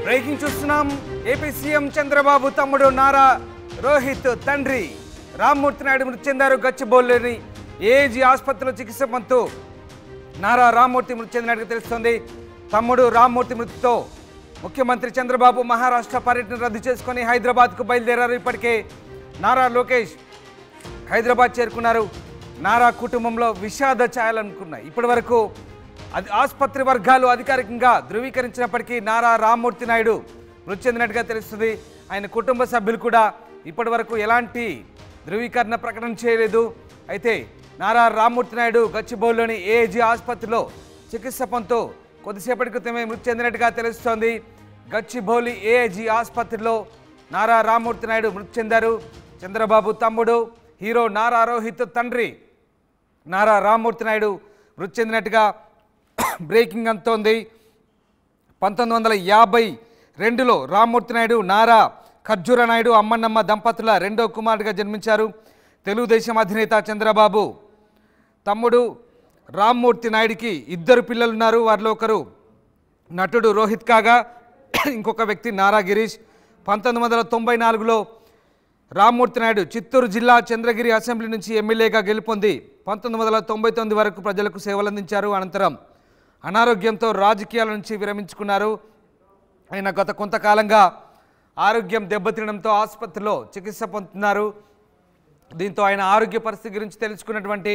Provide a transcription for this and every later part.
Breaking చూస్తున్నాం. AP CM Chandrababu తమ్ముడు నారా రోహిత్ తండ్రి రామ్మూర్తి నాయుడు మృతి చెందారు. గచ్చిబౌలిలోని ఏజీ ఆసుపత్రిలో చికిత్స పొందుతూ నారా రామ్మూర్తి మృతి చెందినట్టుగా తెలుస్తోంది. తమ్ముడు రామ్మూర్తి మృతితో ముఖ్యమంత్రి చంద్రబాబు మహారాష్ట్ర పర్యటన రద్దు చేసుకుని హైదరాబాద్కు బయలుదేరారు. ఇప్పటికే నారా లోకేష్ హైదరాబాద్ చేరుకున్నారు. నారా కుటుంబంలో విషాద ఛాయలు అనుకున్నాయి. ఇప్పటి వరకు ఆసుపత్రి వర్గాలు అధికారికంగా ధృవీకరించినప్పటికీ నారా రామ్మూర్తి నాయుడు మృతి చెందినట్టుగా తెలుస్తుంది. ఆయన కుటుంబ సభ్యులు కూడా ఇప్పటి వరకు ఎలాంటి ధృవీకరణ ప్రకటన చేయలేదు. అయితే నారా రామ్మూర్తి నాయుడు గచ్చిబౌలిలోని ఏజీ ఆసుపత్రిలో చికిత్స పొందుతూ కొద్దిసేపటి క్రితమే మృతి చెందినట్టుగా తెలుస్తోంది. గచ్చిబౌలి ఏజీ ఆసుపత్రిలో నారా రామ్మూర్తి నాయుడు మృతి చెందారు. చంద్రబాబు తమ్ముడు హీరో నారా రోహిత్ తండ్రి నారా రామ్మూర్తి నాయుడు మృతి చెందినట్టుగా బ్రేకింగ్ అందుతోంది. 1952లో రామ్మూర్తి నాయుడు నారా ఖర్జూర నాయుడు అమ్మన్నమ్మ దంపతుల రెండో కుమారుడిగా జన్మించారు. తెలుగుదేశం అధినేత చంద్రబాబు తమ్ముడు రామ్మూర్తి నాయుడికి ఇద్దరు పిల్లలున్నారు. వారిలో ఒకరు నటుడు రోహిత్ కాగా ఇంకొక వ్యక్తి నారా గిరీష్. 1994లో రామ్మూర్తి నాయుడు చిత్తూరు జిల్లా చంద్రగిరి అసెంబ్లీ నుంచి ఎమ్మెల్యేగా గెలుపొంది 1999 వరకు ప్రజలకు సేవలందించారు. అనంతరం అనారోగ్యంతో రాజకీయాల నుంచి విరమించుకున్నారు. ఆయన గత కొంతకాలంగా ఆరోగ్యం దెబ్బతినడంతో ఆసుపత్రిలో చికిత్స పొందుతున్నారు. దీంతో ఆయన ఆరోగ్య పరిస్థితి గురించి తెలుసుకున్నటువంటి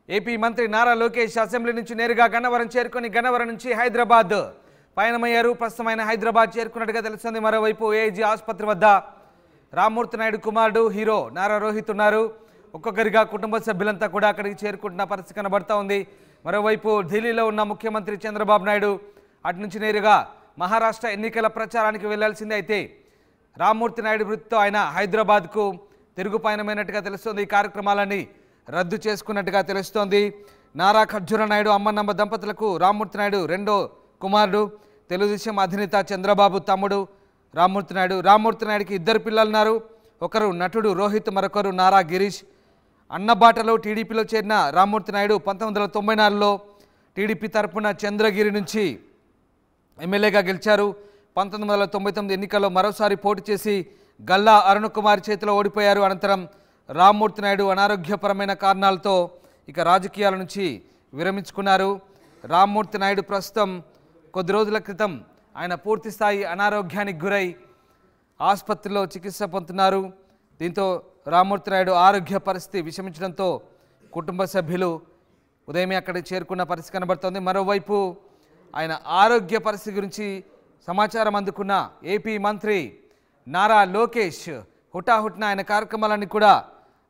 ఏపీ మంత్రి నారా లోకేష్ అసెంబ్లీ నుంచి నేరుగా గన్నవరం చేరుకొని గన్నవరం నుంచి హైదరాబాద్ పయనమయ్యారు. ప్రస్తుతం ఆయన హైదరాబాద్ చేరుకున్నట్టుగా తెలుస్తుంది. మరోవైపు ఏజీ ఆసుపత్రి వద్ద రామ్మూర్తి నాయుడు కుమారుడు హీరో నారా రోహిత్ ఉన్నారు. ఒక్కొక్కరిగా కుటుంబ సభ్యులంతా కూడా అక్కడికి చేరుకుంటున్న పరిస్థితి కనబడతా ఉంది. మరోవైపు ఢిల్లీలో ఉన్న ముఖ్యమంత్రి చంద్రబాబు నాయుడు అటు నుంచి నేరుగా మహారాష్ట్ర ఎన్నికల ప్రచారానికి వెళ్లాల్సిందే. అయితే రామ్మూర్తి నాయుడు మృతితో ఆయన హైదరాబాద్కు తిరుగు పయనమైనట్టుగా తెలుస్తోంది. ఈ కార్యక్రమాలన్నీ రద్దు చేసుకున్నట్టుగా తెలుస్తోంది. నారా ఖర్జూర నాయుడు అమ్మన్నమ్మ దంపతులకు రామ్మూర్తి నాయుడు రెండో కుమారుడు. తెలుగుదేశం అధినేత చంద్రబాబు తమ్ముడు రామ్మూర్తి నాయుడు. రామ్మూర్తి నాయుడికి ఇద్దరు పిల్లలున్నారు. ఒకరు నటుడు రోహిత్, మరొకరు నారా గిరీష్. అన్నబాటలో టీడీపీలో చేరిన రామ్మూర్తి నాయుడు 1994లో టీడీపీ తరపున చంద్రగిరి నుంచి ఎమ్మెల్యేగా గెలిచారు. 1999 ఎన్నికల్లో మరోసారి పోటీ చేసి గల్లా అరుణ్ కుమార్ చేతిలో ఓడిపోయారు. అనంతరం రామ్మూర్తి నాయుడు అనారోగ్యపరమైన కారణాలతో ఇక రాజకీయాల నుంచి విరమించుకున్నారు. రామ్మూర్తి నాయుడు ప్రస్తుతం కొద్ది రోజుల క్రితం ఆయన పూర్తిస్థాయి అనారోగ్యానికి గురై ఆసుపత్రిలో చికిత్స పొందుతున్నారు. దీంతో రామ్మూర్తి నాయుడు ఆరోగ్య పరిస్థితి విషమించడంతో కుటుంబ సభ్యులు ఉదయమే అక్కడికి చేరుకున్న పరిస్థితి కనబడుతోంది. మరోవైపు ఆయన ఆరోగ్య పరిస్థితి గురించి సమాచారం అందుకున్న ఏపీ మంత్రి నారా లోకేష్ హుటాహుటిన ఆయన కార్యక్రమాలన్నీ కూడా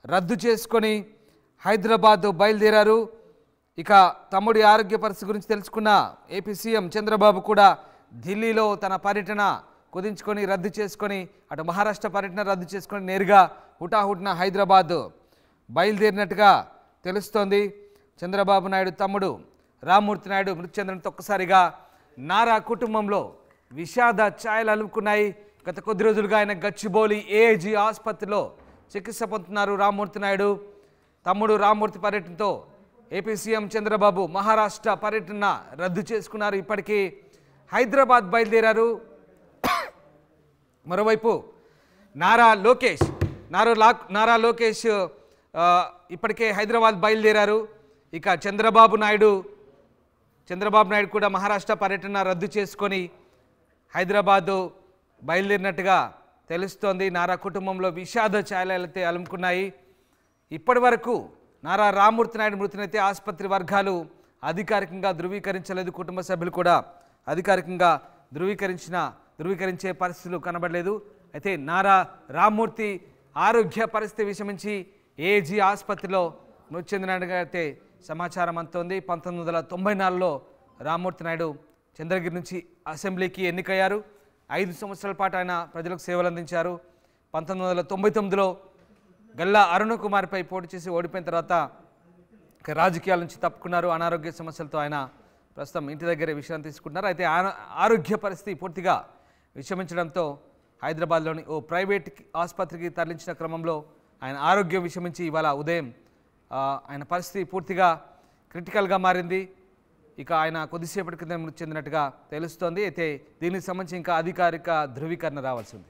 రద్దు చేసుకొని హైదరాబాద్ బయలుదేరారు. ఇక తమ్ముడి ఆరోగ్య పరిస్థితి గురించి తెలుసుకున్న ఏపీ సీఎం చంద్రబాబు కూడా ఢిల్లీలో తన పర్యటన కుదించుకొని రద్దు చేసుకొని అటు మహారాష్ట్ర పర్యటన రద్దు చేసుకొని నేరుగా హుటాహుటిన హైదరాబాద్ బయలుదేరినట్టుగా తెలుస్తోంది. చంద్రబాబు నాయుడు తమ్ముడు రామ్మూర్తి నాయుడు మృతి చెందడంతో ఒక్కసారిగా నారా కుటుంబంలో విషాద ఛాయలు అలుముకున్నాయి. గత కొద్ది రోజులుగా ఆయన గచ్చిబౌలి ఏజీ ఆసుపత్రిలో చికిత్స పొందుతున్నారు. రామ్మూర్తి నాయుడు తమ్ముడు రామ్మూర్తి పర్యటనతో ఏపీ సీఎం చంద్రబాబు మహారాష్ట్ర పర్యటన రద్దు చేసుకున్నారు. ఇప్పటికీ హైదరాబాద్ బయలుదేరారు. మరోవైపు నారా లోకేష్ ఇప్పటికే హైదరాబాద్ బయలుదేరారు. ఇక చంద్రబాబు నాయుడు కూడా మహారాష్ట్ర పర్యటన రద్దు చేసుకొని హైదరాబాదు బయలుదేరినట్టుగా తెలుస్తోంది. నారా కుటుంబంలో విషాద ఛాయలైతే అలుముకున్నాయి. ఇప్పటి వరకు నారా రామ్మూర్తి నాయుడు మృతినైతే ఆసుపత్రి వర్గాలు అధికారికంగా ధృవీకరించలేదు. కుటుంబ సభ్యులు కూడా అధికారికంగా ధృవీకరించే పరిస్థితులు కనబడలేదు. అయితే నారా రామ్మూర్తి ఆరోగ్య పరిస్థితి విషమించి ఏజీ ఆసుపత్రిలో మృతి చెందినట్టుగా అయితే సమాచారం అందుతోంది. 1994లో రామ్మూర్తి నాయుడు చంద్రగిరి నుంచి అసెంబ్లీకి ఎన్నికయ్యారు. 5 సంవత్సరాల పాటు ఆయన ప్రజలకు సేవలు అందించారు. 1999లో గల్లా అరుణ్ కుమార్పై పోటీ చేసి ఓడిపోయిన తర్వాత రాజకీయాల నుంచి తప్పుకున్నారు. అనారోగ్య సమస్యలతో ఆయన ప్రస్తుతం ఇంటి దగ్గరే విశ్రాంతి తీసుకుంటున్నారు. అయితే ఆరోగ్య పరిస్థితి పూర్తిగా విషమించడంతో హైదరాబాద్లోని ఓ ప్రైవేట్ ఆసుపత్రికి తరలించిన క్రమంలో ఆయన ఆరోగ్యం విషమించి ఇవాళ ఉదయం ఆయన పరిస్థితి పూర్తిగా క్రిటికల్గా మారింది. ఇక ఆయన కొద్దిసేపటి క్రితం మృతి చెందినట్టుగా తెలుస్తోంది. అయితే దీనికి సంబంధించి ఇంకా అధికారిక ధృవీకరణ రావాల్సి ఉంది.